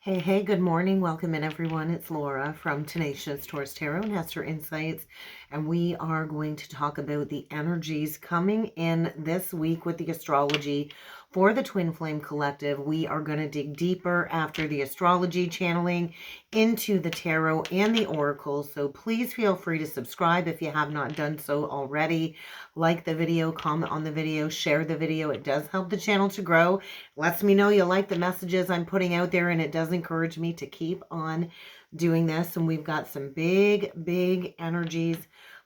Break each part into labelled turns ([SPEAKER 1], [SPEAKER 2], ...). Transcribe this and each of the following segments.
[SPEAKER 1] Hey, good morning. Welcome in, everyone. It's Laura from Tenacious Taurus Tarot and Hester Insights, and we are going to talk about the energies coming in this week with the astrology for the Twin Flame Collective. We are going to dig deeper after the astrology channeling into the tarot and the oracles, so please feel free to subscribe if you have not done so already. Like the video, comment on the video, share the video. It does help the channel to grow. Lets me know you like the messages I'm putting out there, and it does encourage me to keep on doing this. And we've got some big energies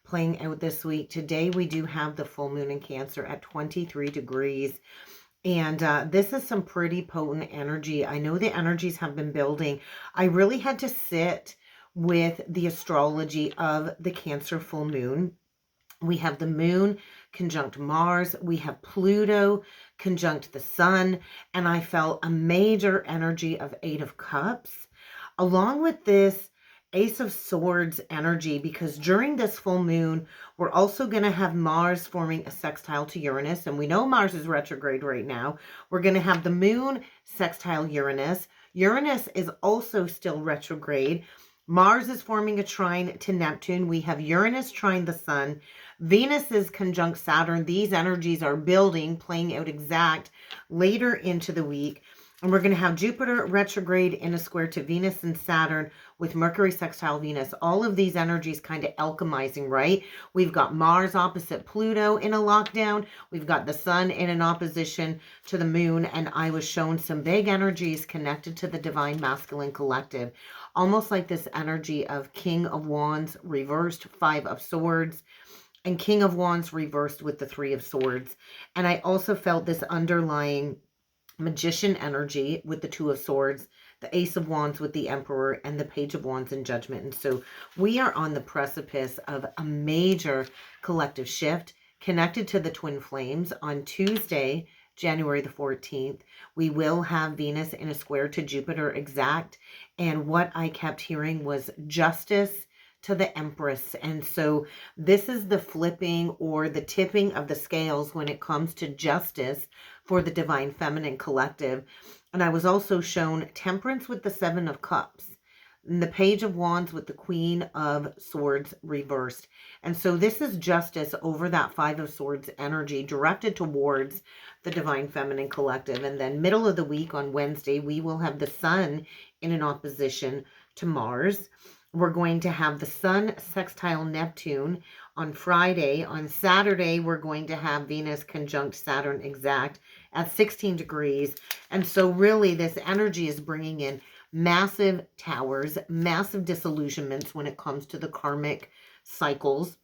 [SPEAKER 1] playing out this week. Today we do have the full moon in Cancer at 23 degrees. And this is some pretty potent energy. I know the energies have been building. I really had to sit with the astrology of the Cancer full moon. We have the moon conjunct Mars. We have Pluto conjunct the sun. And I felt a major energy of Eight of Cups, along with this Ace of Swords energy, because during this full moon, we're also going to have Mars forming a sextile to Uranus. And we know Mars is retrograde right now. We're going to have the moon sextile Uranus. Uranus is also still retrograde. Mars is forming a trine to Neptune. We have Uranus trine the sun. Venus is conjunct Saturn. These energies are building, playing out exact later into the week. And we're going to have Jupiter retrograde in a square to Venus and Saturn with Mercury sextile Venus. All of these energies kind of alchemizing, right? We've got Mars opposite Pluto in a lockdown. We've got the sun in an opposition to the moon. And I was shown some big energies connected to the Divine Masculine Collective. Almost like this energy of King of Wands reversed, Five of Swords, and King of Wands reversed with the Three of Swords. And I also felt this underlying Magician energy with the Two of Swords, the Ace of Wands with the Emperor, and the Page of Wands in Judgment. And so we are on the precipice of a major collective shift connected to the Twin Flames. On Tuesday, January the 14th, we will have Venus in a square to Jupiter exact. And what I kept hearing was justice to the Empress. And so this is the flipping or the tipping of the scales when it comes to justice for the Divine Feminine Collective. And I was also shown Temperance with the Seven of Cups, and the Page of Wands with the Queen of Swords reversed. And so this is justice over that Five of Swords energy directed towards the Divine Feminine Collective. And then middle of the week on Wednesday, we will have the sun in an opposition to Mars. We're going to have the sun sextile Neptune on Friday. On Saturday, we're going to have Venus conjunct Saturn exact at 16 degrees. And so really this energy is bringing in massive towers, massive disillusionments when it comes to the karmic cycles.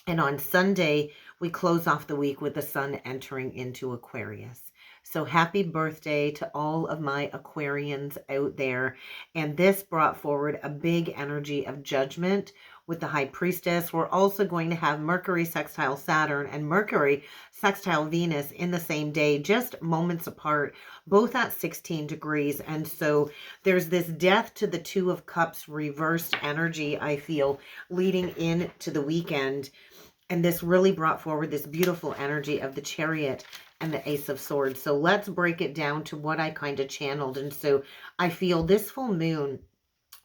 [SPEAKER 1] And on Sunday, we close off the week with the sun entering into Aquarius. So happy birthday to all of my Aquarians out there. And this brought forward a big energy of judgment with the High Priestess. We're also going to have Mercury sextile Saturn and Mercury sextile Venus in the same day, just moments apart, both at 16 degrees. And so there's this death to the Two of Cups reversed energy, I feel, leading into the weekend. And this really brought forward this beautiful energy of the Chariot and the Ace of Swords. So let's break it down to what I kind of channeled. And so I feel this full moon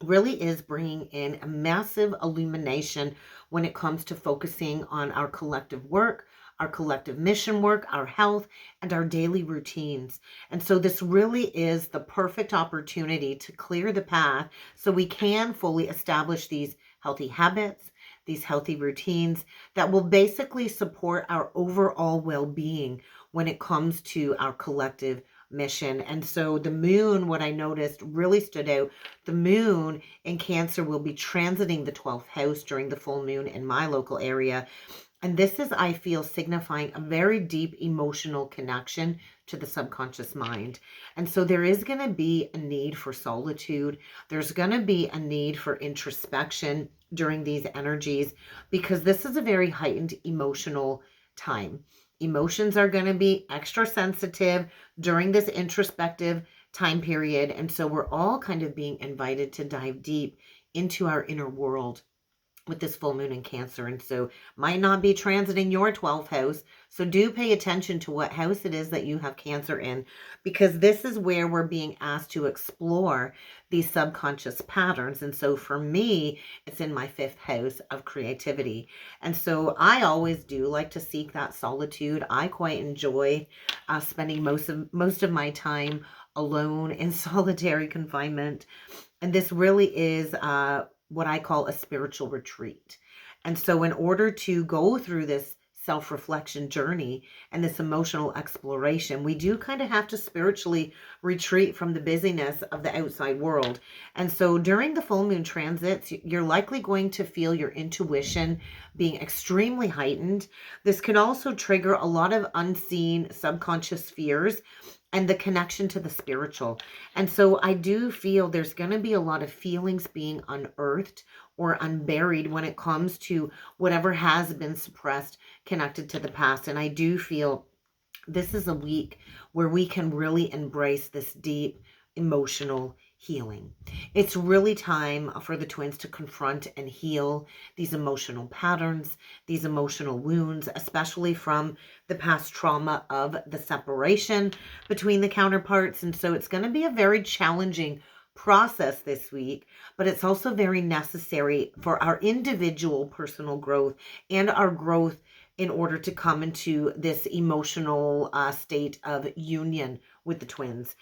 [SPEAKER 1] really is bringing in a massive illumination when it comes to focusing on our collective work, our collective mission work, our health, and our daily routines. And so this really is the perfect opportunity to clear the path so we can fully establish these healthy habits, these healthy routines that will basically support our overall well-being when it comes to our collective mission. And so the moon, what I noticed really stood out, the moon in Cancer will be transiting the 12th house during the full moon in my local area. And this is, I feel, signifying a very deep emotional connection to the subconscious mind. And so there is going to be a need for solitude. There's going to be a need for introspection during these energies, because this is a very heightened emotional time. Emotions are going to be extra sensitive during this introspective time period. And so we're all kind of being invited to dive deep into our inner world with this full moon in Cancer. And so might not be transiting your 12th house. So do pay attention to what house it is that you have Cancer in, because this is where we're being asked to explore these subconscious patterns. And so for me, it's in my 5th house of creativity. And so I always do like to seek that solitude. I quite enjoy spending most of my time alone in solitary confinement. And this really is what I call a spiritual retreat. And so in order to go through this self-reflection journey and this emotional exploration, we do kind of have to spiritually retreat from the busyness of the outside world. And so during the full moon transits, you're likely going to feel your intuition being extremely heightened. This can also trigger a lot of unseen subconscious fears and the connection to the spiritual. And so I do feel there's going to be a lot of feelings being unearthed or unburied when it comes to whatever has been suppressed connected to the past. And I do feel this is a week where we can really embrace this deep emotional healing. It's really time for the twins to confront and heal these emotional patterns, these emotional wounds, especially from the past trauma of the separation between the counterparts. And so it's going to be a very challenging process this week, but it's also very necessary for our individual personal growth and our growth in order to come into this emotional state of union with the twins.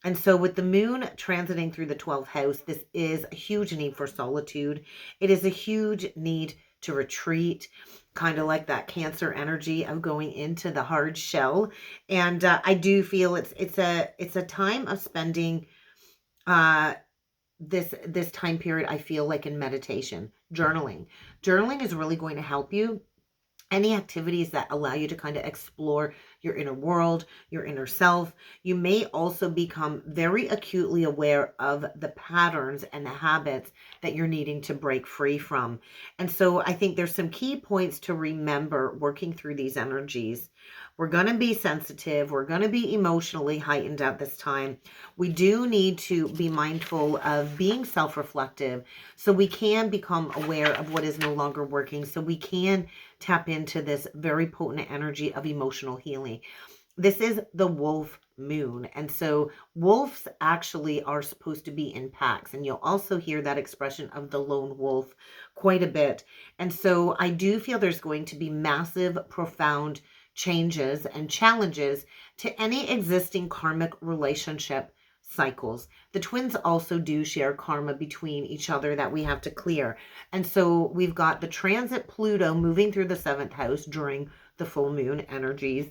[SPEAKER 1] And so with the moon transiting through the 12th house, this is a huge need for solitude. It is a huge need to retreat, kind of like that Cancer energy of going into the hard shell. And I do feel it's a time of spending this time period, I feel like, in meditation, journaling. Journaling is really going to help you. Any activities that allow you to kind of explore your inner world, your inner self. You may also become very acutely aware of the patterns and the habits that you're needing to break free from. And so I think there's some key points to remember working through these energies. We're going to be sensitive. We're going to be emotionally heightened at this time. We do need to be mindful of being self-reflective so we can become aware of what is no longer working, so we can tap into this very potent energy of emotional healing. This is the wolf moon. And so wolves actually are supposed to be in packs. And you'll also hear that expression of the lone wolf quite a bit. And so I do feel there's going to be massive, profound changes and challenges to any existing karmic relationship cycles. The twins also do share karma between each other that we have to clear. And so we've got the transit Pluto moving through the 7th house during the full moon energies.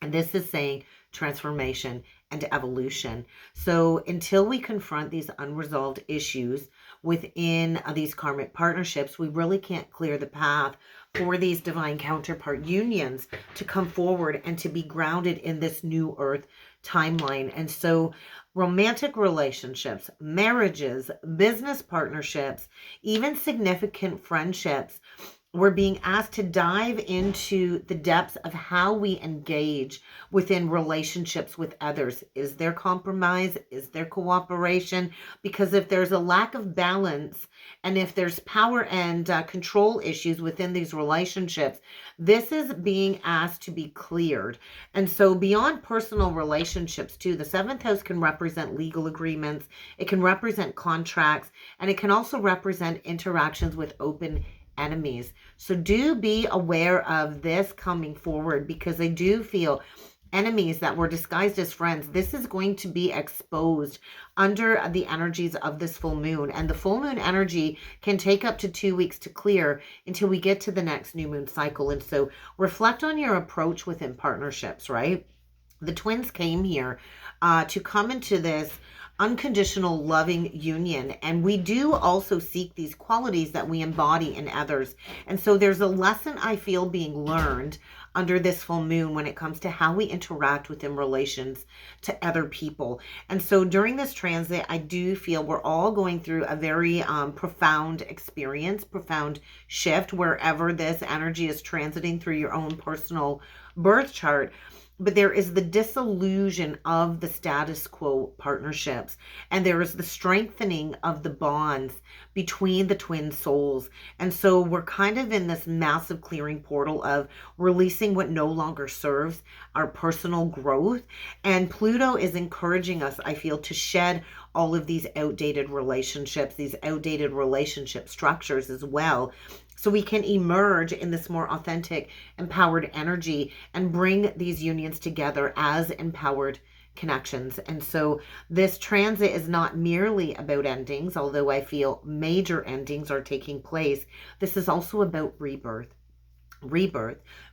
[SPEAKER 1] And this is saying transformation and evolution. So until we confront these unresolved issues within these karmic partnerships, we really can't clear the path for these divine counterpart unions to come forward and to be grounded in this new earth timeline. And so romantic relationships, marriages, business partnerships, even significant friendships, we're being asked to dive into the depths of how we engage within relationships with others. Is there compromise? Is there cooperation? Because if there's a lack of balance and if there's power and control issues within these relationships, this is being asked to be cleared. And so beyond personal relationships too, the 7th house can represent legal agreements, it can represent contracts, and it can also represent interactions with open enemies. So do be aware of this coming forward, because I do feel enemies that were disguised as friends, this is going to be exposed under the energies of this full moon. And the full moon energy can take up to 2 weeks to clear until we get to the next new moon cycle. And so reflect on your approach within partnerships, right? The twins came here to come into this unconditional loving union, and we do also seek these qualities that we embody in others. And so there's a lesson I feel being learned under this full moon when it comes to how we interact within relations to other people. And so during this transit, I do feel we're all going through a very profound experience, profound shift wherever this energy is transiting through your own personal birth chart. but there is the disillusion of the status quo partnerships, and there is the strengthening of the bonds between the twin souls. And so we're kind of in this massive clearing portal of releasing what no longer serves our personal growth. And Pluto is encouraging us, I feel, to shed all of these outdated relationships, these outdated relationship structures as well, so we can emerge in this more authentic, empowered energy and bring these unions together as empowered connections. And so this transit is not merely about endings, although I feel major endings are taking place. This is also about rebirth,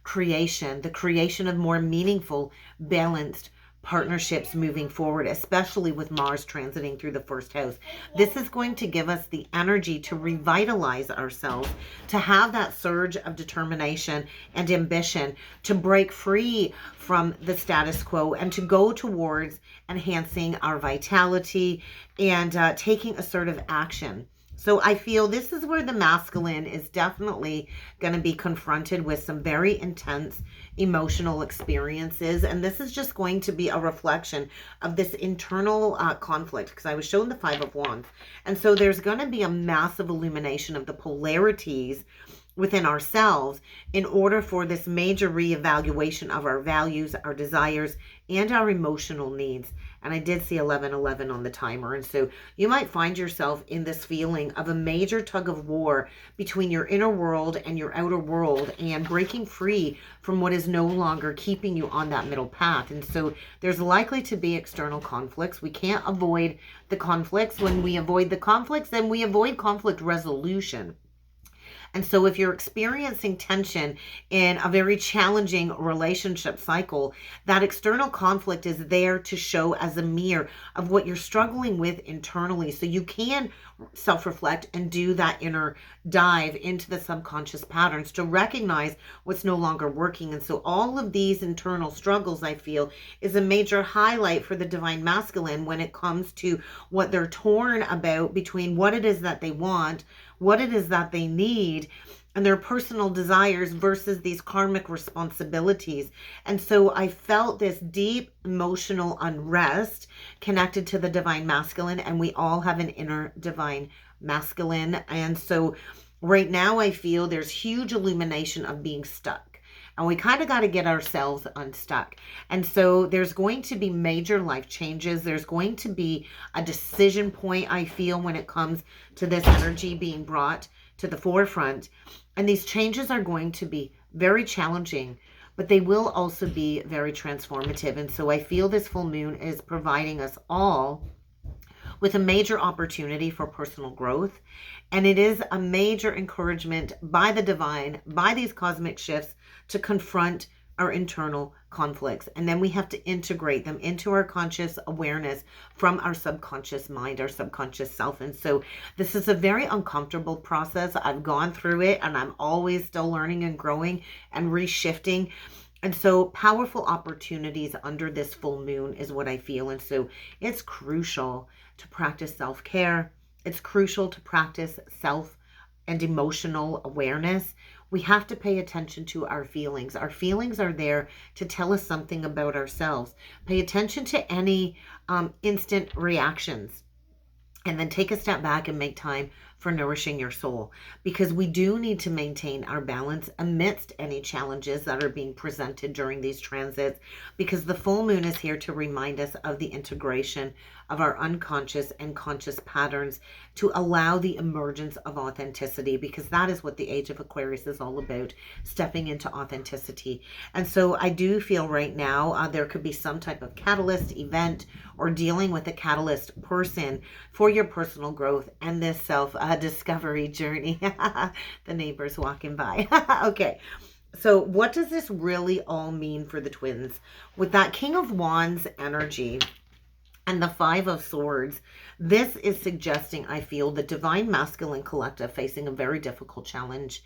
[SPEAKER 1] creation, the creation of more meaningful, balanced partnerships moving forward, especially with Mars transiting through the first house. This is going to give us the energy to revitalize ourselves, to have that surge of determination and ambition, to break free from the status quo and to go towards enhancing our vitality and taking assertive action. So I feel this is where the masculine is definitely going to be confronted with some very intense emotional experiences. And this is just going to be a reflection of this internal conflict, because I was shown the Five of Wands. And so there's going to be a massive illumination of the polarities within ourselves in order for this major reevaluation of our values, our desires, and our emotional needs. And I did see 1111 on the timer. And so you might find yourself in this feeling of a major tug of war between your inner world and your outer world, and breaking free from what is no longer keeping you on that middle path. And so there's likely to be external conflicts. We can't avoid the conflicts. When we avoid the conflicts, then we avoid conflict resolution. And so if you're experiencing tension in a very challenging relationship cycle, that external conflict is there to show as a mirror of what you're struggling with internally. So you can self-reflect and do that inner dive into the subconscious patterns to recognize what's no longer working. And so all of these internal struggles, I feel, is a major highlight for the divine masculine when it comes to what they're torn about between what it is that they want, what it is that they need, and their personal desires versus these karmic responsibilities. And so I felt this deep emotional unrest connected to the divine masculine, and we all have an inner divine masculine. And so right now I feel there's huge illumination of being stuck. And we kind of got to get ourselves unstuck. And so there's going to be major life changes. There's going to be a decision point, I feel, when it comes to this energy being brought to the forefront. And these changes are going to be very challenging, but they will also be very transformative. And so I feel this full moon is providing us all with a major opportunity for personal growth. And it is a major encouragement by the divine, by these cosmic shifts, to confront our internal conflicts. And then we have to integrate them into our conscious awareness from our subconscious mind, our subconscious self. And so this is a very uncomfortable process. I've gone through it, and I'm always still learning and growing and reshifting. And so powerful opportunities under this full moon is what I feel. And so it's crucial to practice self-care. It's crucial to practice self and emotional awareness. We have to pay attention to our feelings. Our feelings are there to tell us something about ourselves. Pay attention to any instant reactions, and then take a step back and make time for nourishing your soul, because we do need to maintain our balance amidst any challenges that are being presented during these transits, because the full moon is here to remind us of the integration of our unconscious and conscious patterns to allow the emergence of authenticity, because that is what the age of Aquarius is all about, stepping into authenticity. And so I do feel right now there could be some type of catalyst event or dealing with a catalyst person for your personal growth and this self-discovery journey. The neighbors walking by. Okay. So what does this really all mean for the twins? With that King of Wands energy and the Five of Swords, this is suggesting, I feel, the divine masculine collective facing a very difficult challenge.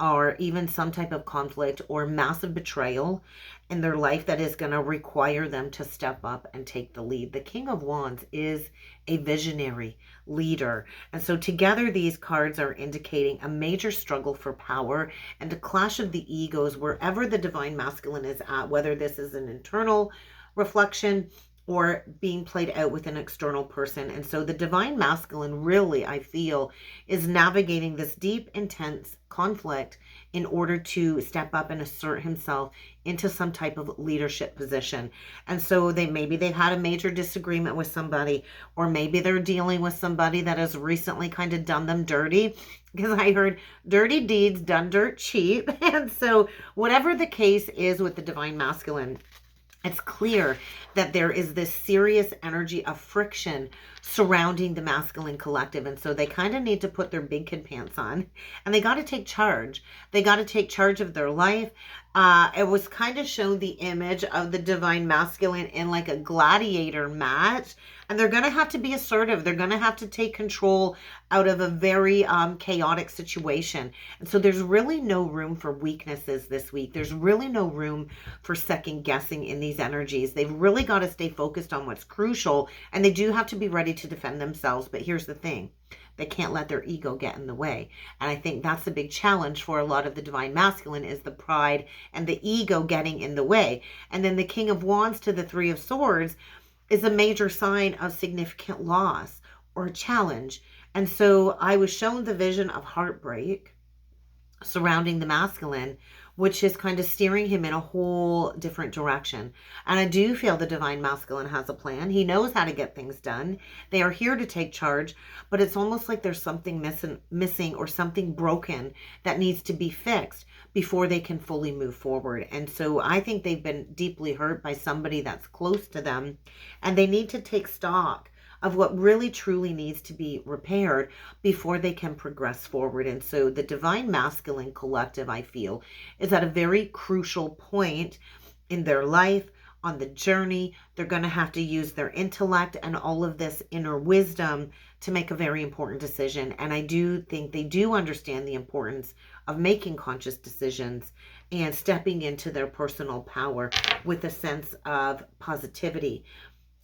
[SPEAKER 1] or even some type of conflict or massive betrayal in their life that is going to require them to step up and take the lead. The King of Wands is a visionary leader. And so together these cards are indicating a major struggle for power and a clash of the egos wherever the divine masculine is at, whether this is an internal reflection or being played out with an external person. And so the divine masculine really, I feel, is navigating this deep, intense conflict in order to step up and assert himself into some type of leadership position. And so maybe they've had a major disagreement with somebody, or maybe they're dealing with somebody that has recently kind of done them dirty, because I heard dirty deeds done dirt cheap. And so whatever the case is with the divine masculine, it's clear that there is this serious energy of friction surrounding the masculine collective. And so they kind of need to put their big kid pants on, and they got to take charge. They got to take charge of their life. It was kind of shown the image of the divine masculine in like a gladiator match. And they're going to have to be assertive. They're going to have to take control out of a very chaotic situation. And so there's really no room for weaknesses this week. There's really no room for second guessing in these energies. They've really got to stay focused on what's crucial. And they do have to be ready to defend themselves. But here's the thing. They can't let their ego get in the way. And I think that's the big challenge for a lot of the divine masculine, is the pride and the ego getting in the way. And then the King of Wands to the Three of Swords is a major sign of significant loss or challenge. And so I was shown the vision of heartbreak surrounding the masculine, which is kind of steering him in a whole different direction. And I do feel the divine masculine has a plan. He knows how to get things done. They are here to take charge, but it's almost like there's something missing or something broken that needs to be fixed before they can fully move forward. And so I think they've been deeply hurt by somebody that's close to them, and they need to take stock of what really truly needs to be repaired before they can progress forward. And so the divine masculine collective, I feel, is at a very crucial point in their life, on the journey. They're going to have to use their intellect and all of this inner wisdom to make a very important decision. And I do think they do understand the importance of making conscious decisions and stepping into their personal power with a sense of positivity.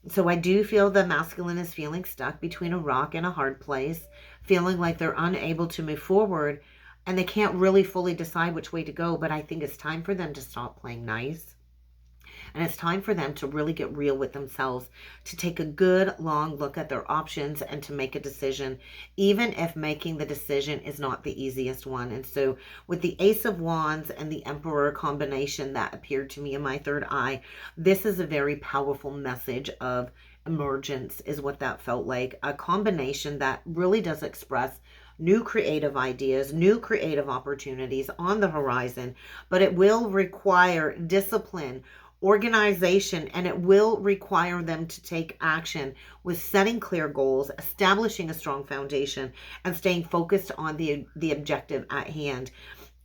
[SPEAKER 1] So I do feel the masculine is feeling stuck between a rock and a hard place, feeling like they're unable to move forward, and they can't really fully decide which way to go. But I think it's time for them to stop playing nice. And it's time for them to really get real with themselves, to take a good long look at their options and to make a decision, even if making the decision is not the easiest one. And so with the Ace of Wands and the Emperor combination that appeared to me in my third eye, this is a very powerful message of emergence, is what that felt like. A combination that really does express new creative ideas, new creative opportunities on the horizon, but it will require discipline, organization, and it will require them to take action with setting clear goals, establishing a strong foundation, and staying focused on the objective at hand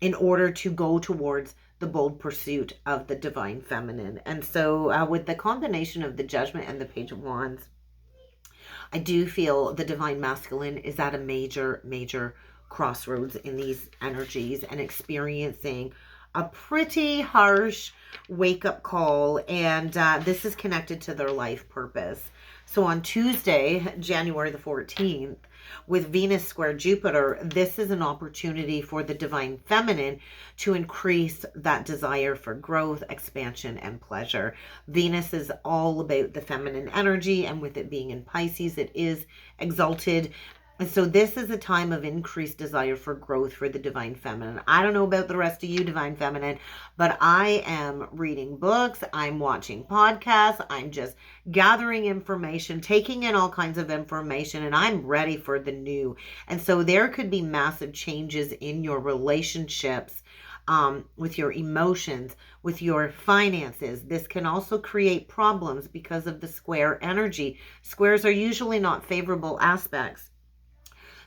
[SPEAKER 1] in order to go towards the bold pursuit of the divine feminine. And so with the combination of the Judgment and the Page of Wands, I do feel the divine masculine is at a major crossroads in these energies and experiencing a pretty harsh wake-up call, and this is connected to their life purpose. So on Tuesday, January the 14th, with Venus square Jupiter, this is an opportunity for the divine feminine to increase that desire for growth, expansion, and pleasure. Venus is all about the feminine energy, and with it being in Pisces, it is exalted. And so this is a time of increased desire for growth for the divine feminine. I don't know about the rest of you, divine feminine, but I am reading books, I'm watching podcasts, I'm just gathering information, taking in all kinds of information, and I'm ready for the new. And so there could be massive changes in your relationships, with your emotions, with your finances. This can also create problems because of the square energy. Squares are usually not favorable aspects.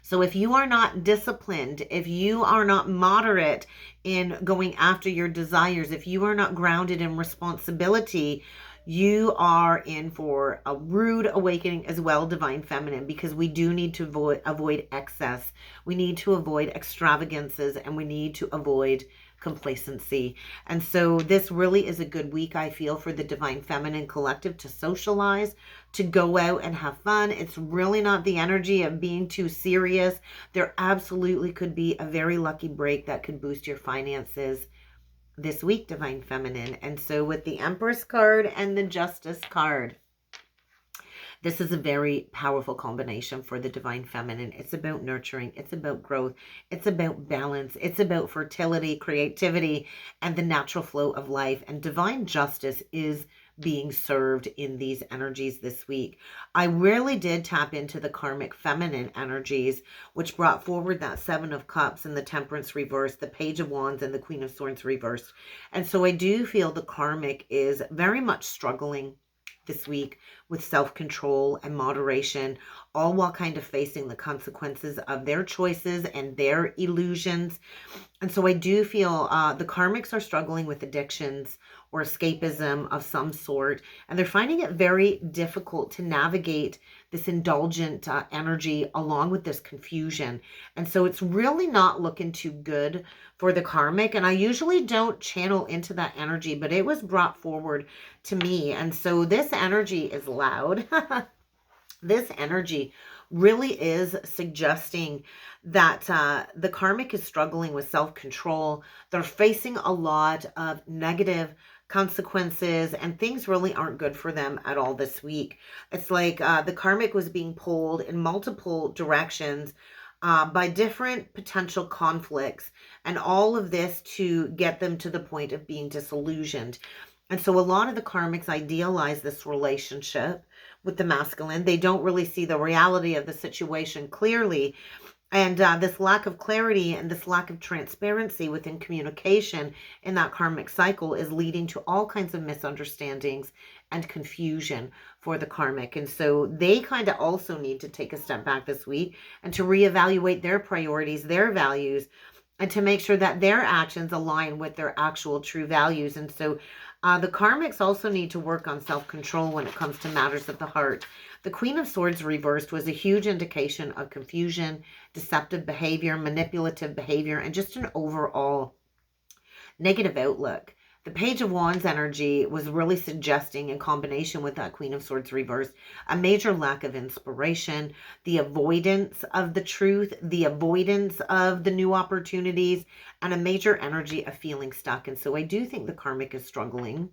[SPEAKER 1] So if you are not disciplined, if you are not moderate in going after your desires, if you are not grounded in responsibility, You are in for a rude awakening as well, Divine Feminine, because we do need to avoid excess. We need to avoid extravagances, and we need to avoid complacency. And so this really is a good week, I feel, for the Divine Feminine Collective to socialize, to go out and have fun. It's really not the energy of being too serious. There absolutely could be a very lucky break that could boost your finances this week, Divine Feminine. And so with the Empress card and the Justice card, this is a very powerful combination for the Divine Feminine. It's about nurturing. It's about growth. It's about balance. It's about fertility, creativity, and the natural flow of life. And divine justice is being served in these energies this week. I really did tap into the karmic feminine energies, which brought forward that Seven of Cups and the Temperance reversed, the Page of Wands and the Queen of Swords reversed. And so I do feel the karmic is very much struggling this week with self-control and moderation, all while kind of facing the consequences of their choices and their illusions. And so I do feel the karmics are struggling with addictions or escapism of some sort, and they're finding it very difficult to navigate this indulgent energy along with this confusion. And so it's really not looking too good for the karmic. And I usually don't channel into that energy, but it was brought forward to me. And so this energy is loud. This energy really is suggesting that the karmic is struggling with self-control. They're facing a lot of negative consequences, and things really aren't good for them at all this week. It's like the karmic was being pulled in multiple directions by different potential conflicts, and all of this to get them to the point of being disillusioned. And so a lot of the karmics idealize this relationship with the masculine. They don't really see the reality of the situation clearly. And this lack of clarity and this lack of transparency within communication in that karmic cycle is leading to all kinds of misunderstandings and confusion for the karmic. And so they kind of also need to take a step back this week and to reevaluate their priorities, their values, and to make sure that their actions align with their actual true values. And so the karmics also need to work on self-control when it comes to matters of the heart. The Queen of Swords reversed was a huge indication of confusion, deceptive behavior, manipulative behavior, and just an overall negative outlook. The Page of Wands energy was really suggesting, in combination with that Queen of Swords reversed, a major lack of inspiration, the avoidance of the truth, the avoidance of the new opportunities, and a major energy of feeling stuck. And so I do think the karmic is struggling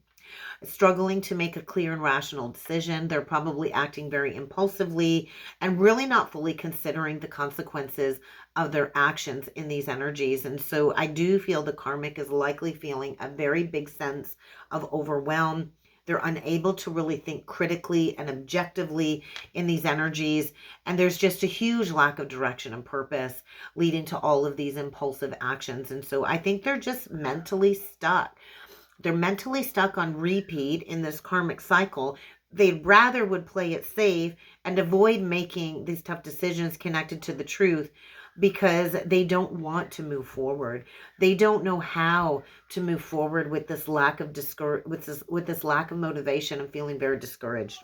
[SPEAKER 1] to make a clear and rational decision. They're probably acting very impulsively and really not fully considering the consequences of their actions in these energies. And so I do feel the karmic is likely feeling a very big sense of overwhelm. They're unable to really think critically and objectively in these energies. And there's just a huge lack of direction and purpose leading to all of these impulsive actions. And so I think they're just mentally stuck. They're mentally stuck on repeat in this karmic cycle. They'd rather would play it safe and avoid making these tough decisions connected to the truth because they don't want to move forward. They don't know how to move forward with this lack of with this lack of motivation and feeling very discouraged.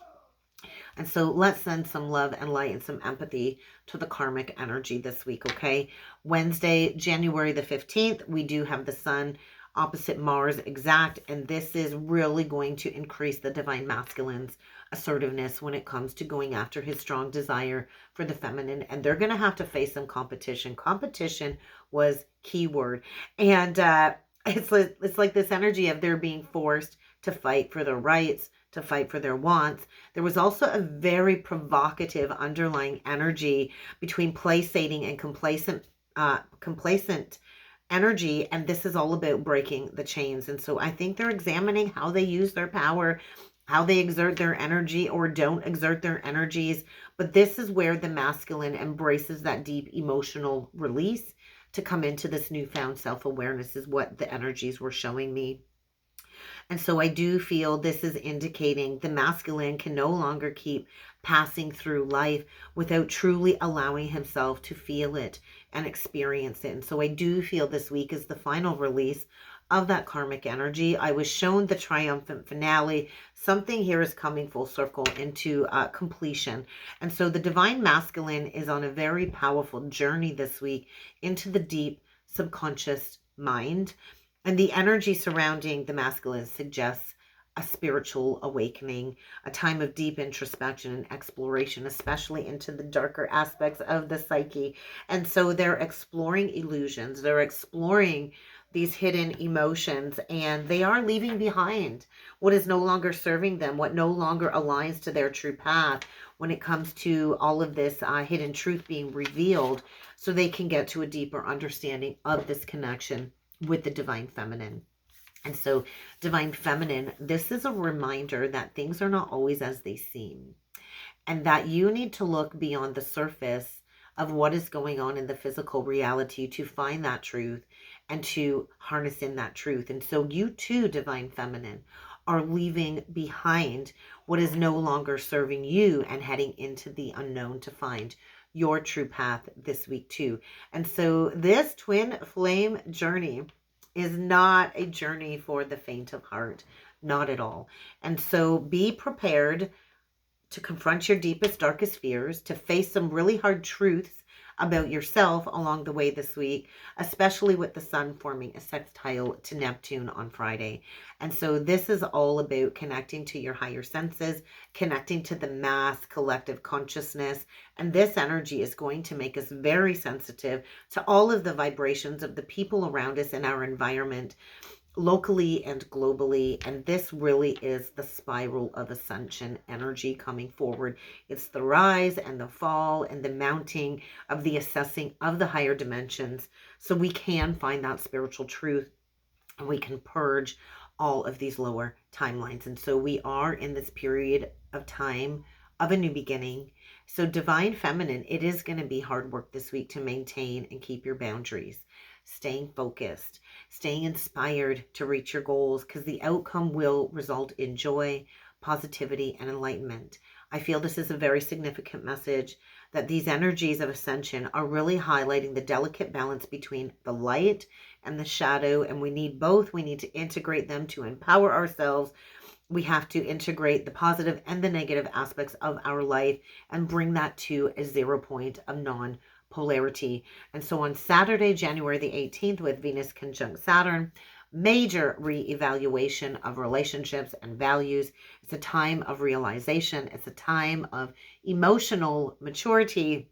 [SPEAKER 1] And so let's send some love and light and some empathy to the karmic energy this week, okay? Wednesday, January the 15th, we do have the sun opposite Mars exact, and this is really going to increase the divine masculine's assertiveness when it comes to going after his strong desire for the feminine. And they're going to have to face some competition. Competition was keyword. And it's like this energy of they're being forced to fight for their rights, to fight for their wants. There was also a very provocative underlying energy between placating and complacent energy, and this is all about breaking the chains. And so I think they're examining how they use their power, how they exert their energy or don't exert their energies. But this is where the masculine embraces that deep emotional release to come into this newfound self-awareness is what the energies were showing me. And so I do feel this is indicating the masculine can no longer keep passing through life without truly allowing himself to feel it and experience it. And so I do feel this week is the final release of that karmic energy. I was shown the triumphant finale. Something here is coming full circle into completion. And so the divine masculine is on a very powerful journey this week into the deep subconscious mind. And the energy surrounding the masculine suggests a spiritual awakening, a time of deep introspection and exploration, especially into the darker aspects of the psyche. And so they're exploring illusions, they're exploring these hidden emotions, and they are leaving behind what is no longer serving them, what no longer aligns to their true path when it comes to all of this hidden truth being revealed, so they can get to a deeper understanding of this connection with the divine feminine. And so, divine feminine, this is a reminder that things are not always as they seem, and that you need to look beyond the surface of what is going on in the physical reality to find that truth and to harness in that truth. And so you too, divine feminine, are leaving behind what is no longer serving you and heading into the unknown to find your true path this week too. And so this twin flame journey is not a journey for the faint of heart, not at all. And so be prepared to confront your deepest, darkest fears, to face some really hard truths about yourself along the way this week, especially with the sun forming a sextile to Neptune on Friday. And so this is all about connecting to your higher senses, connecting to the mass collective consciousness. And this energy is going to make us very sensitive to all of the vibrations of the people around us in our environment, locally and globally. And this really is the spiral of ascension energy coming forward. It's the rise and the fall and the mounting of the assessing of the higher dimensions, so we can find that spiritual truth and we can purge all of these lower timelines. And so we are in this period of time of a new beginning. So divine feminine, it is going to be hard work this week to maintain and keep your boundaries, staying focused, staying inspired to reach your goals, because the outcome will result in joy, positivity, and enlightenment. I feel this is a very significant message, that these energies of ascension are really highlighting the delicate balance between the light and the shadow, and we need both. We need to integrate them to empower ourselves. We have to integrate the positive and the negative aspects of our life and bring that to a 0 point of non-polarity. And so on Saturday, January the 18th, with Venus conjunct Saturn, major re-evaluation of relationships and values. It's a time of realization. It's a time of emotional maturity,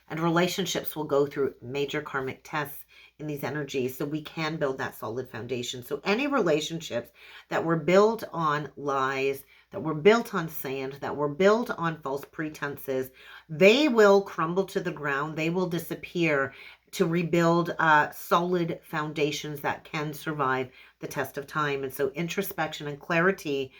[SPEAKER 1] and relationships will go through major karmic tests in these energies, so we can build that solid foundation. So any relationships that were built on lies, that were built on sand, that were built on false pretenses, they will crumble to the ground. They will disappear to rebuild solid foundations that can survive the test of time. And so introspection and clarity,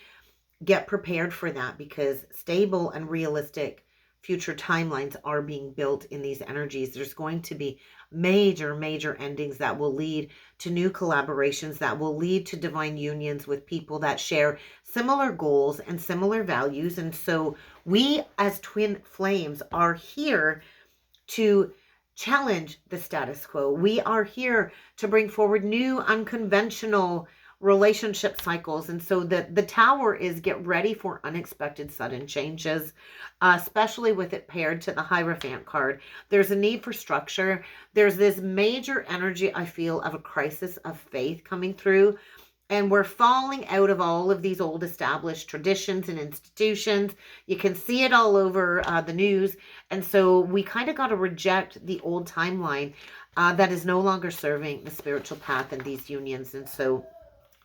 [SPEAKER 1] get prepared for that, because stable and realistic future timelines are being built in these energies. There's going to be major endings that will lead to new collaborations, that will lead to divine unions with people that share similar goals and similar values. And so we as twin flames are here to challenge the status quo. We are here to bring forward new unconventional relationship cycles. And so the tower is get ready for unexpected sudden changes, especially with it paired to the Hierophant card. There's a need for structure. There's this major energy, I feel, of a crisis of faith coming through. And we're falling out of all of these old established traditions and institutions. You can see it all over the news. And so we kind of got to reject the old timeline that is no longer serving the spiritual path in these unions. And so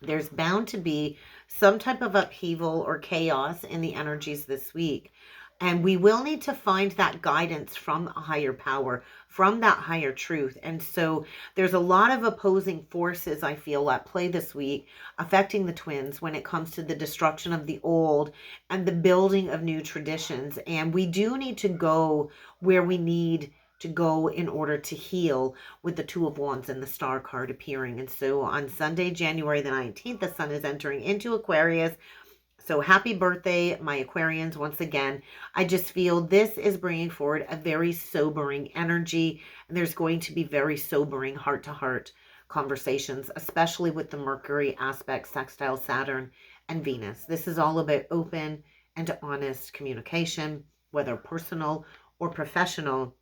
[SPEAKER 1] there's bound to be some type of upheaval or chaos in the energies this week. And we will need to find that guidance from a higher power, from that higher truth. And so there's a lot of opposing forces, I feel, at play this week, affecting the twins when it comes to the destruction of the old and the building of new traditions. And we do need to go where we need to go in order to heal, with the Two of Wands and the Star card appearing. And so on Sunday, January the 19th, the sun is entering into Aquarius. So happy birthday, my Aquarians, once again. I just feel this is bringing forward a very sobering energy, and there's going to be very sobering heart-to-heart conversations, especially with the Mercury aspect, sextile Saturn and Venus. This is all about open and honest communication, whether personal or professional.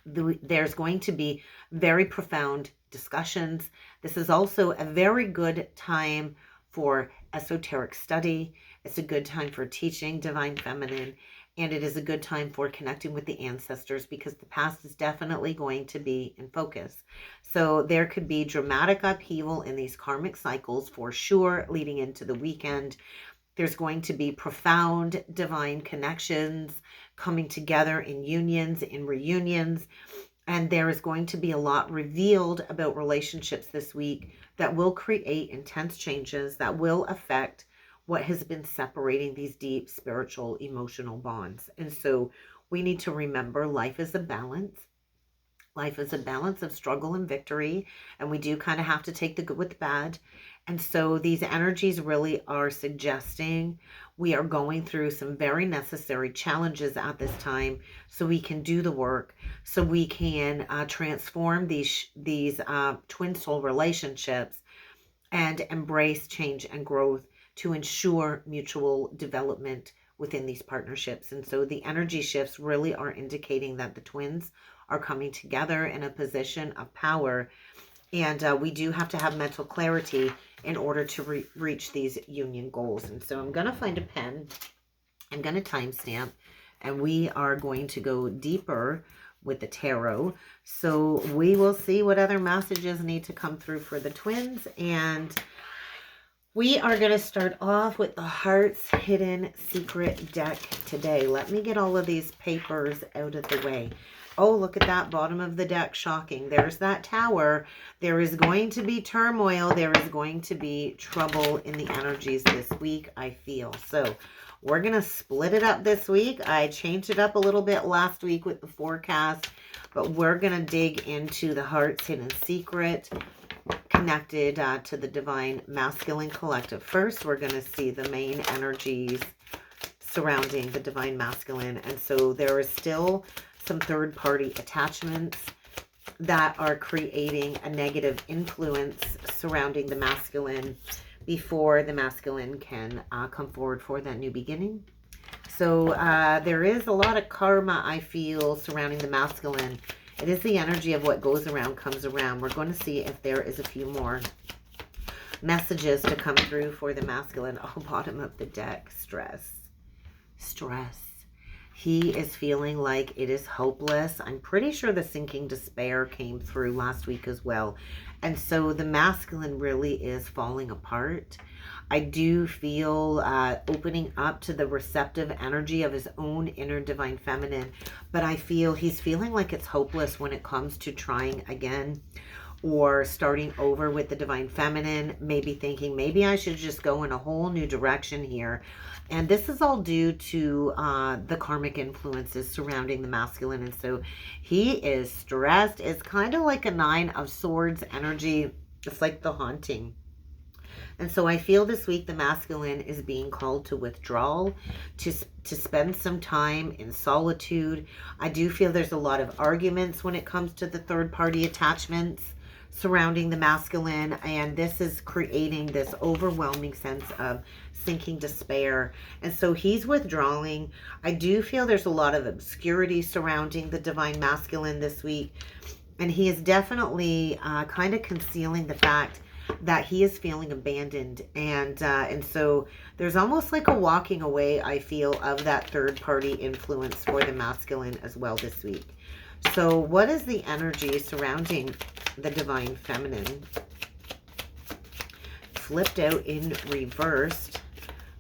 [SPEAKER 1] There's going to be very profound discussions. This is also a very good time for esoteric study. It's a good time for teaching divine feminine, and it is a good time for connecting with the ancestors, because the past is definitely going to be in focus. So there could be dramatic upheaval in these karmic cycles for sure, leading into the weekend. There's going to be profound divine connections coming together in unions, in reunions. And there is going to be a lot revealed about relationships this week that will create intense changes that will affect what has been separating these deep spiritual, emotional bonds. And so we need to remember life is a balance. Life is a balance of struggle and victory, and we do kind of have to take the good with the bad. And so these energies really are suggesting we are going through some very necessary challenges at this time, so we can do the work, so we can transform these twin soul relationships and embrace change and growth to ensure mutual development within these partnerships. And so the energy shifts really are indicating that the twins are coming together in a position of power. And we do have to have mental clarity in order to reach these union goals. And so I'm going to find a pen. I'm going to timestamp. And we are going to go deeper with the tarot. So we will see what other messages need to come through for the twins. And we are going to start off with the Heart's Hidden Secret deck today. Let me get all of these papers out of the way. Oh, look at that bottom of the deck. Shocking. There's that Tower. There is going to be turmoil. There is going to be trouble in the energies this week, I feel. So we're going to split it up this week. I changed it up a little bit last week with the forecast, but we're going to dig into the Heart's Hidden Secret connected to the Divine Masculine Collective. First, we're going to see the main energies surrounding the Divine Masculine. And so there is still some third-party attachments that are creating a negative influence surrounding the masculine before the masculine can come forward for that new beginning. So there is a lot of karma, I feel, surrounding the masculine. It is the energy of what goes around comes around. We're going to see if there is a few more messages to come through for the masculine. Oh, bottom of the deck, stress. Stress. He is feeling like it is hopeless. I'm pretty sure the sinking despair came through last week as well. And so the masculine really is falling apart. I do feel opening up to the receptive energy of his own inner divine feminine. But I feel he's feeling like it's hopeless when it comes to trying again or starting over with the divine feminine. Maybe thinking, maybe I should just go in a whole new direction here. And this is all due to the karmic influences surrounding the masculine. And so he is stressed. It's kind of like a 9 of Swords energy. It's like the haunting. And so I feel this week the masculine is being called to withdrawal, to spend some time in solitude. I do feel there's a lot of arguments when it comes to the third-party attachments surrounding the masculine, and this is creating this overwhelming sense of sinking despair. And so he's withdrawing. I do feel there's a lot of obscurity surrounding the divine masculine this week, and he is definitely kind of concealing the fact that he is feeling abandoned. And so there's almost like a walking away, I feel, of that third-party influence for the masculine as well this week. So what is the energy surrounding the divine feminine? Flipped out in reversed.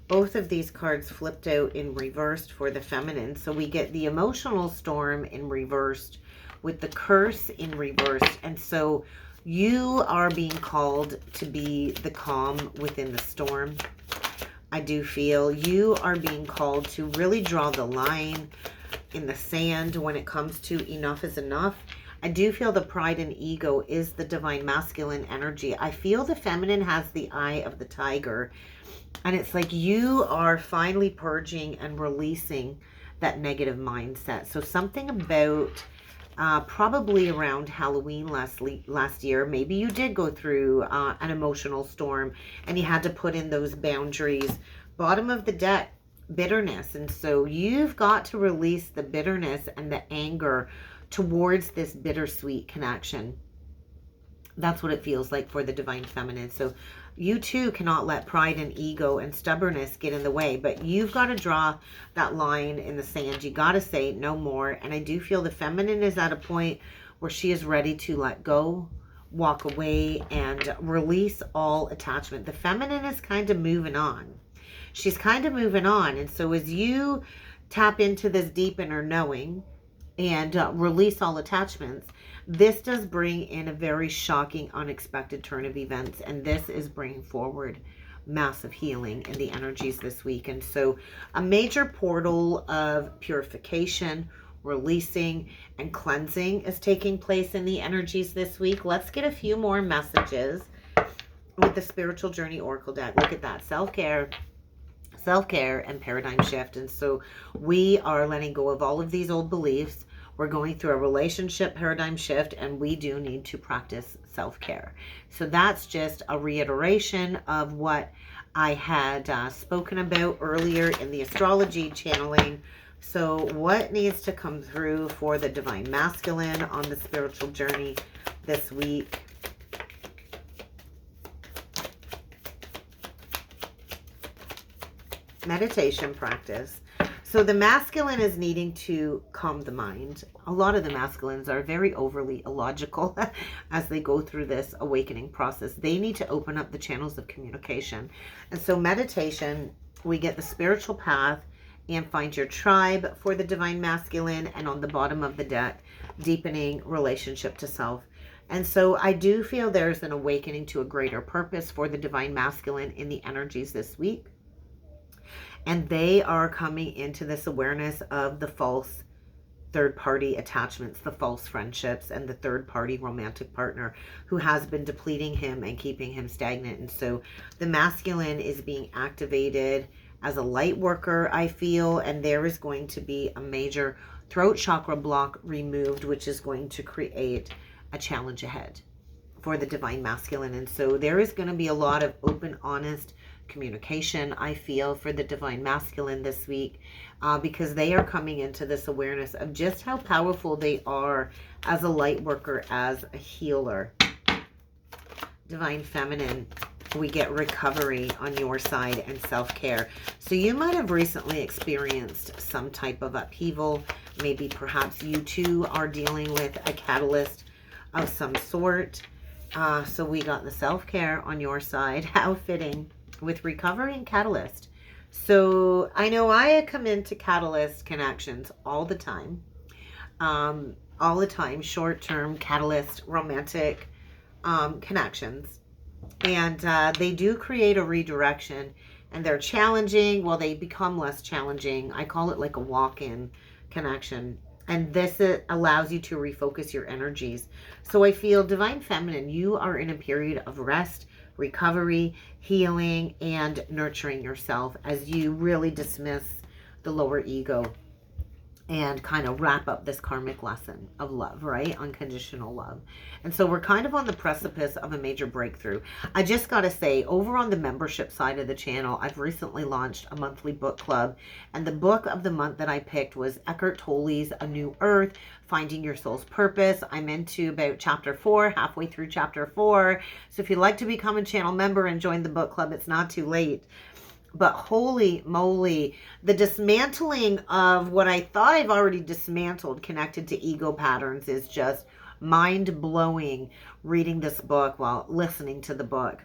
[SPEAKER 1] Both of these cards flipped out in reversed for the feminine. So we get the emotional storm in reversed with the curse in reversed. And so you are being called to be the calm within the storm. I do feel you are being called to really draw the line in the sand when it comes to enough is enough. I do feel the pride and ego is the divine masculine energy. I feel the feminine has the eye of the tiger. And it's like you are finally purging and releasing that negative mindset. So something about probably around Halloween last year. Maybe you did go through an emotional storm and you had to put in those boundaries. Bottom of the deck, bitterness. And so you've got to release the bitterness and the anger towards this bittersweet connection. That's what it feels like for the divine feminine. So you too cannot let pride and ego and stubbornness get in the way, but you've got to draw that line in the sand. You got to say no more. And I do feel the feminine is at a point where she is ready to let go, walk away, and release all attachment. The feminine is kind of moving on. She's kind of moving on. And so as you tap into this deep inner knowing and release all attachments, this does bring in a very shocking, unexpected turn of events. And this is bringing forward massive healing in the energies this week. And so a major portal of purification, releasing, and cleansing is taking place in the energies this week. Let's get a few more messages with the Spiritual Journey Oracle deck. Look at that. Self-care and paradigm shift. And so we are letting go of all of these old beliefs. We're going through a relationship paradigm shift, and we do need to practice self-care. So that's just a reiteration of what I had spoken about earlier in the astrology channeling. So what needs to come through for the divine masculine on the spiritual journey this week? Meditation practice. So the masculine is needing to calm the mind. A lot of the masculines are very overly illogical as they go through this awakening process. They need to open up the channels of communication. And so meditation, we get the spiritual path and find your tribe for the divine masculine. And on the bottom of the deck, deepening relationship to self. And so I do feel there's an awakening to a greater purpose for the divine masculine in the energies this week. And they are coming into this awareness of the false third-party attachments, the false friendships, and the third-party romantic partner who has been depleting him and keeping him stagnant. And so the masculine is being activated as a light worker, I feel, and there is going to be a major throat chakra block removed, which is going to create a challenge ahead for the divine masculine. And so there is going to be a lot of open, honest communication, I feel, for the divine masculine this week, because they are coming into this awareness of just how powerful they are as a light worker, as a healer. Divine feminine, we get recovery on your side and self-care. So you might have recently experienced some type of upheaval. Maybe perhaps you too are dealing with a catalyst of some sort. So we got the self-care on your side. How fitting with recovery and catalyst. So I know I come into catalyst connections all the time. Short-term catalyst romantic connections. And they do create a redirection, and they're challenging. Well, they become less challenging. I call it like a walk-in connection. And this allows you to refocus your energies. So I feel divine feminine, you are in a period of rest, recovery, healing, and nurturing yourself as you really dismiss the lower ego and kind of wrap up this karmic lesson of love, right? Unconditional love. And so we're kind of on the precipice of a major breakthrough. I just got to say, over on the membership side of the channel, I've recently launched a monthly book club. And the book of the month that I picked was Eckhart Tolle's A New Earth, Finding Your Soul's Purpose. I'm into about chapter 4, halfway through chapter 4. So if you'd like to become a channel member and join the book club, it's not too late. But holy moly, the dismantling of what I thought I've already dismantled connected to ego patterns is just mind-blowing reading this book while listening to the book.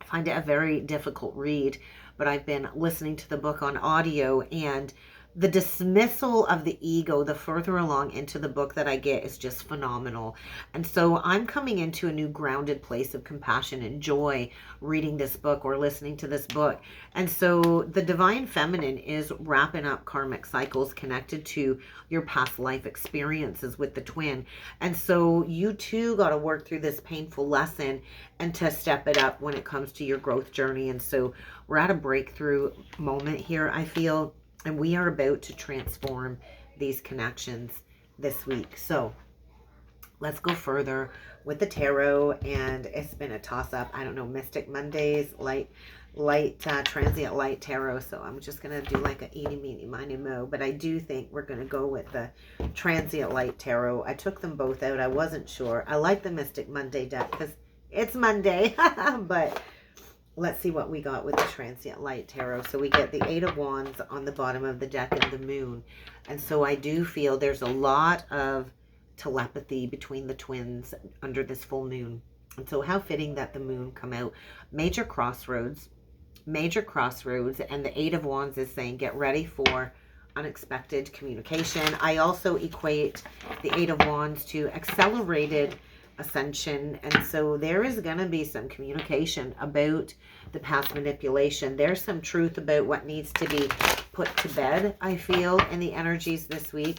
[SPEAKER 1] I find it a very difficult read, but I've been listening to the book on audio, and the dismissal of the ego, the further along into the book that I get, is just phenomenal. And so I'm coming into a new grounded place of compassion and joy reading this book or listening to this book. And so the divine feminine is wrapping up karmic cycles connected to your past life experiences with the twin. And so you too got to work through this painful lesson and to step it up when it comes to your growth journey. And so we're at a breakthrough moment here, I feel. And we are about to transform these connections this week. So let's go further with the tarot, and it's been a toss-up. I don't know, Mystic Mondays, light transient light tarot. So I'm just gonna do like a eeny meeny miny mo, but I do think we're gonna go with the transient light tarot. I took them both out. I wasn't sure. I like the Mystic Monday deck because it's Monday, but let's see what we got with the transient light tarot. So we get the Eight of Wands on the bottom of the deck and the moon, and so I do feel there's a lot of telepathy between the twins under this full moon. And so how fitting that the moon come out. Major crossroads, and the Eight of Wands is saying get ready for unexpected communication. I also equate the Eight of Wands to accelerated ascension, and so there is going to be some communication about the past manipulation. There's some truth about what needs to be put to bed, I feel, in the energies this week.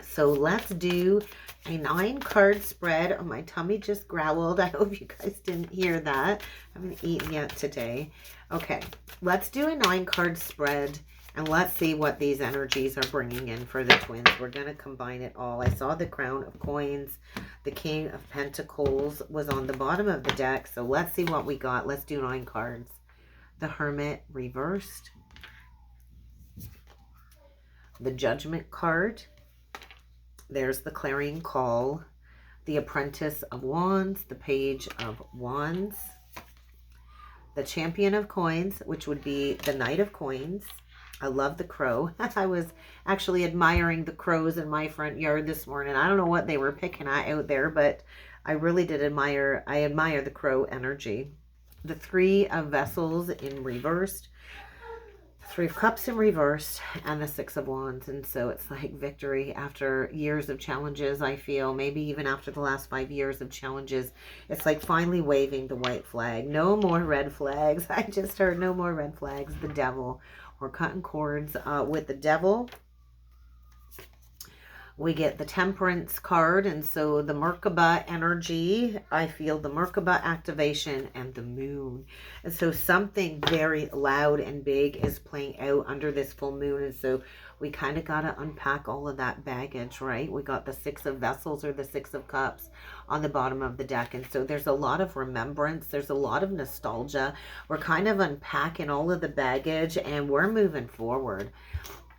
[SPEAKER 1] So let's do a 9-card spread. Oh, my tummy just growled. I hope you guys didn't hear that. I haven't eaten yet today. Okay, let's do a 9-card spread, and let's see what these energies are bringing in for the twins. We're going to combine it all. I saw the Crown of Coins. The King of Pentacles was on the bottom of the deck. So let's see what we got. Let's do 9 cards. The Hermit reversed. The Judgment card. There's the Clarion Call, the Apprentice of Wands, the Page of Wands, the Champion of Coins, which would be the Knight of Coins. I love the crow. I was actually admiring the crows in my front yard this morning. I don't know what they were picking at out there, but I really did admire the crow energy. The Three of Vessels in reversed. 3 of Cups in reversed, and the 6 of Wands. And so it's like victory after years of challenges, I feel. Maybe even after the last 5 years of challenges. It's like finally waving the white flag. No more red flags. I just heard no more red flags. The Devil. We're cutting cords with the Devil. We get the Temperance card, and so the Merkaba energy, I feel the Merkaba activation and the moon. And so something very loud and big is playing out under this full moon, and so we kind of got to unpack all of that baggage, right? We got the 6 of Vessels or the 6 of Cups on the bottom of the deck, and so there's a lot of remembrance. There's a lot of nostalgia. We're kind of unpacking all of the baggage, and we're moving forward.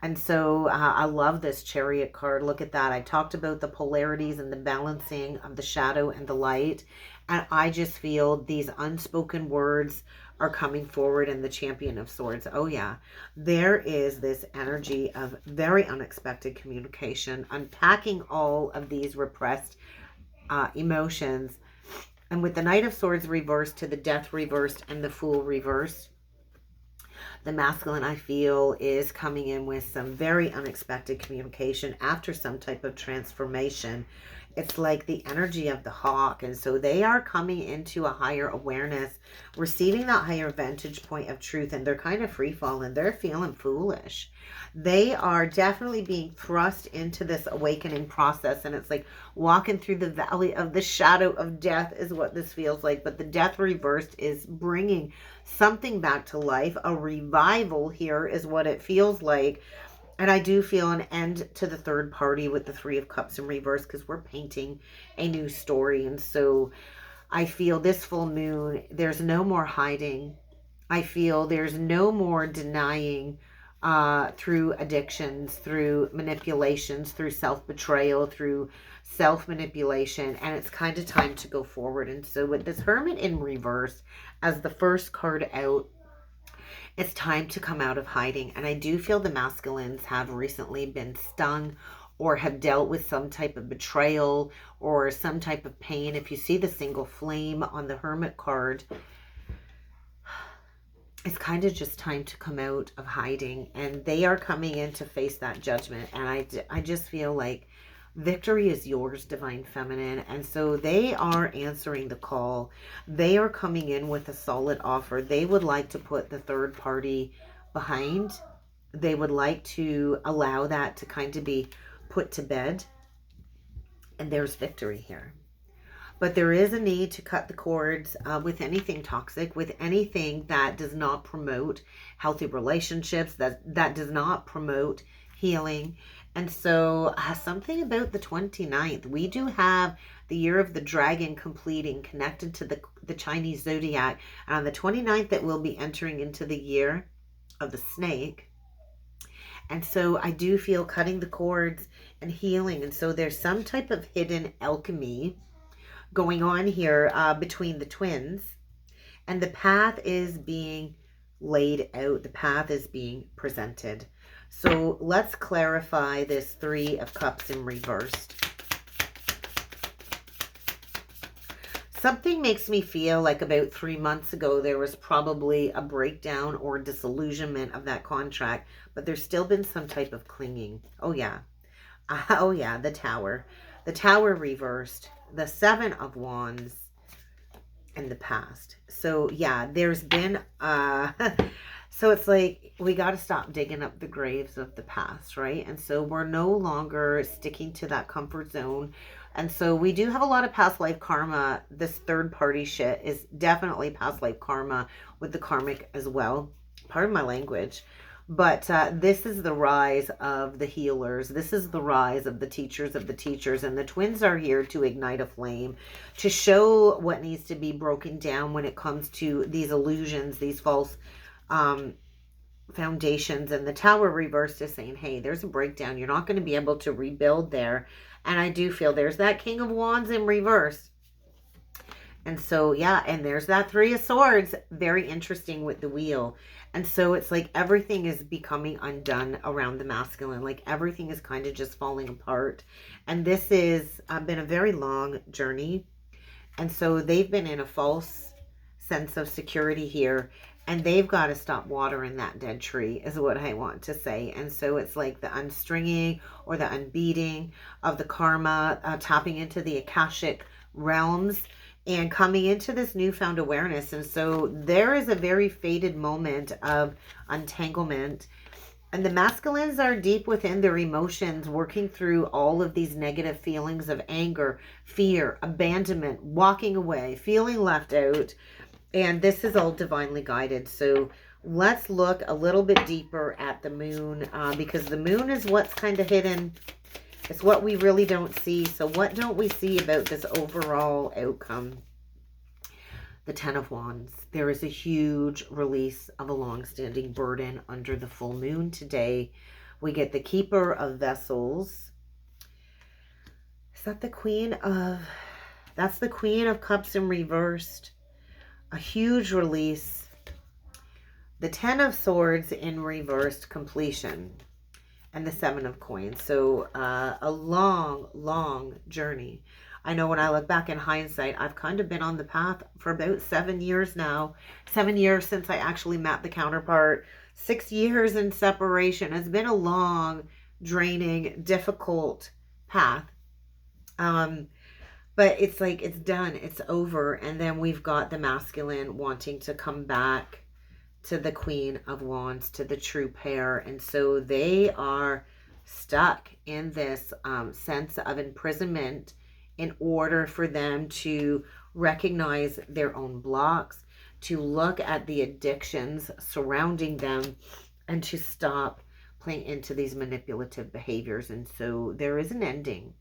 [SPEAKER 1] And so I love this Chariot card. Look at that. I talked about the polarities and the balancing of the shadow and the light. And I just feel these unspoken words are coming forward in the Champion of Swords. Oh, yeah. There is this energy of very unexpected communication, unpacking all of these repressed emotions. And with the Knight of Swords reversed to the Death reversed and the Fool reversed, the masculine, I feel, is coming in with some very unexpected communication after some type of transformation. It's like the energy of the hawk. And so they are coming into a higher awareness, receiving that higher vantage point of truth. And they're kind of free falling. They're feeling foolish. They are definitely being thrust into this awakening process. And it's like walking through the valley of the shadow of death is what this feels like. But the Death reversed is bringing something back to life. A revival here is what it feels like. And I do feel an end to the third party with the 3 of Cups in reverse, because we're painting a new story. And so I feel this full moon, there's no more hiding. I feel there's no more denying through addictions, through manipulations, through self-betrayal, through self-manipulation. And it's kind of time to go forward. And so with this Hermit in reverse as the first card out, it's time to come out of hiding. And I do feel the masculines have recently been stung or have dealt with some type of betrayal or some type of pain. If you see the single flame on the Hermit card, it's kind of just time to come out of hiding. And they are coming in to face that judgment. And I just feel like victory is yours, Divine Feminine. And so they are answering the call. They are coming in with a solid offer. They would like to put the third party behind. They would like to allow that to kind of be put to bed. And there's victory here. But there is a need to cut the cords with anything toxic, with anything that does not promote healthy relationships, that does not promote healing. And so something about the 29th, we do have the year of the dragon completing, connected to the Chinese zodiac. And on the 29th, that we'll be entering into the year of the snake. And so I do feel cutting the cords and healing. And so there's some type of hidden alchemy going on here between the twins. And the path is being laid out. The path is being presented. So let's clarify this Three of Cups in reversed. Something makes me feel like about 3 months ago, there was probably a breakdown or disillusionment of that contract, but there's still been some type of clinging. Oh yeah. Oh yeah, the Tower. The Tower reversed. The Seven of Wands in the past. So yeah, there's been so it's like we got to stop digging up the graves of the past, right? And so we're no longer sticking to that comfort zone. And so we do have a lot of past life karma. This third party shit is definitely past life karma with the karmic as well. Pardon my language. But this is the rise of the healers. This is the rise of the teachers of the teachers. And the twins are here to ignite a flame, to show what needs to be broken down when it comes to these illusions, these false foundations. And the Tower reversed is saying, hey, there's a breakdown. You're not going to be able to rebuild there. And I do feel there's that King of Wands in reverse. And so, yeah, and there's that Three of Swords. Very interesting with the wheel. And so it's like everything is becoming undone around the masculine. Like everything is kind of just falling apart. And this is been a very long journey. And so they've been in a false sense of security here. And they've got to stop watering that dead tree is what I want to say. And so it's like the unstringing or the unbeating of the karma, tapping into the Akashic realms and coming into this newfound awareness. And so there is a very faded moment of untanglement. And the masculines are deep within their emotions, working through all of these negative feelings of anger, fear, abandonment, walking away, feeling left out. And this is all divinely guided. So let's look a little bit deeper at the moon because the moon is what's kind of hidden. It's what we really don't see. So what don't we see about this overall outcome? The Ten of Wands. There is a huge release of a long-standing burden under the full moon today. We get the Keeper of Vessels. Is that the Queen of... That's the Queen of Cups in reversed. A huge release. The Ten of Swords in reversed, completion. And the Seven of Coins. So a long, long journey. I know when I look back in hindsight, I've kind of been on the path for about 7 years now. 7 years since I actually met the counterpart. 6 years in separation. It's been a long, draining, difficult path. But it's like, it's done. It's over. And then we've got the masculine wanting to come back to the Queen of Wands, to the true pair. And so they are stuck in this sense of imprisonment in order for them to recognize their own blocks, to look at the addictions surrounding them, and to stop playing into these manipulative behaviors. And so there is an ending.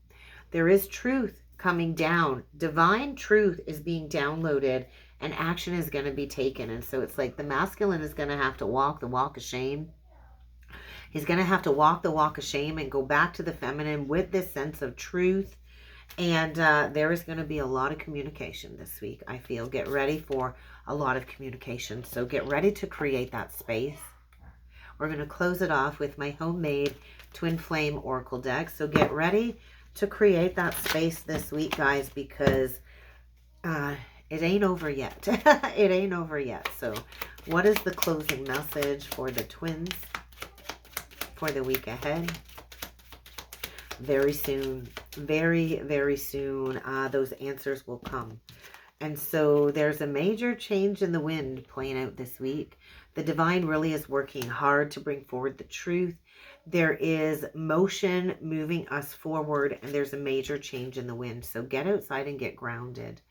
[SPEAKER 1] There is truth coming down. Divine truth is being downloaded and action is going to be taken. And so it's like the masculine is going to have to walk the walk of shame. He's going to have to walk the walk of shame and go back to the feminine with this sense of truth. And there is going to be a lot of communication this week, I feel. Get ready for a lot of communication. So get ready to create that space. We're going to close it off with my homemade Twin Flame Oracle deck. So get ready to create that space this week, guys, because it ain't over yet. It ain't over yet. So what is the closing message for the twins for the week ahead? Very soon, very, very soon, those answers will come. And so there's a major change in the wind playing out this week. The divine really is working hard to bring forward the truth. There is motion moving us forward, and there's a major change in the wind. So get outside and get grounded.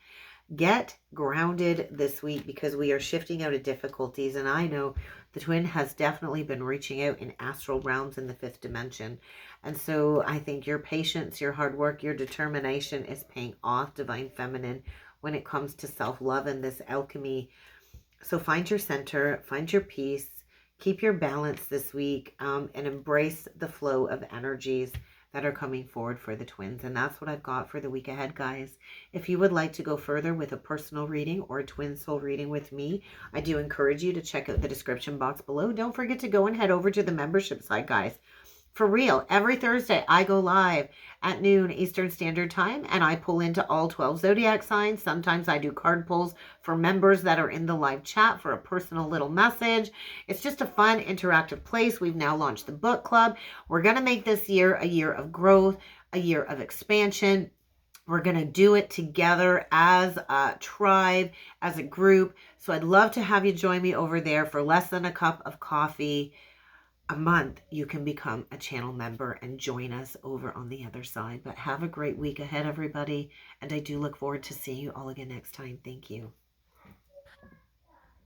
[SPEAKER 1] Get grounded this week because we are shifting out of difficulties. And I know the twin has definitely been reaching out in astral realms in the 5th dimension. And so I think your patience, your hard work, your determination is paying off, Divine Feminine, when it comes to self-love and this alchemy. So find your center, find your peace, keep your balance this week, and embrace the flow of energies that are coming forward for the twins. And that's what I've got for the week ahead, guys. If you would like to go further with a personal reading or a twin soul reading with me, I do encourage you to check out the description box below. Don't forget to go and head over to the membership site, guys. For real, every Thursday I go live at noon Eastern Standard Time and I pull into all 12 zodiac signs. Sometimes I do card pulls for members that are in the live chat for a personal little message. It's just a fun, interactive place. We've now launched the book club. We're going to make this year a year of growth, a year of expansion. We're going to do it together as a tribe, as a group. So I'd love to have you join me over there for less than a cup of coffee a month. You can become a channel member and join us over on the other side. But have a great week ahead, everybody. And I do look forward to seeing you all again next time. Thank you.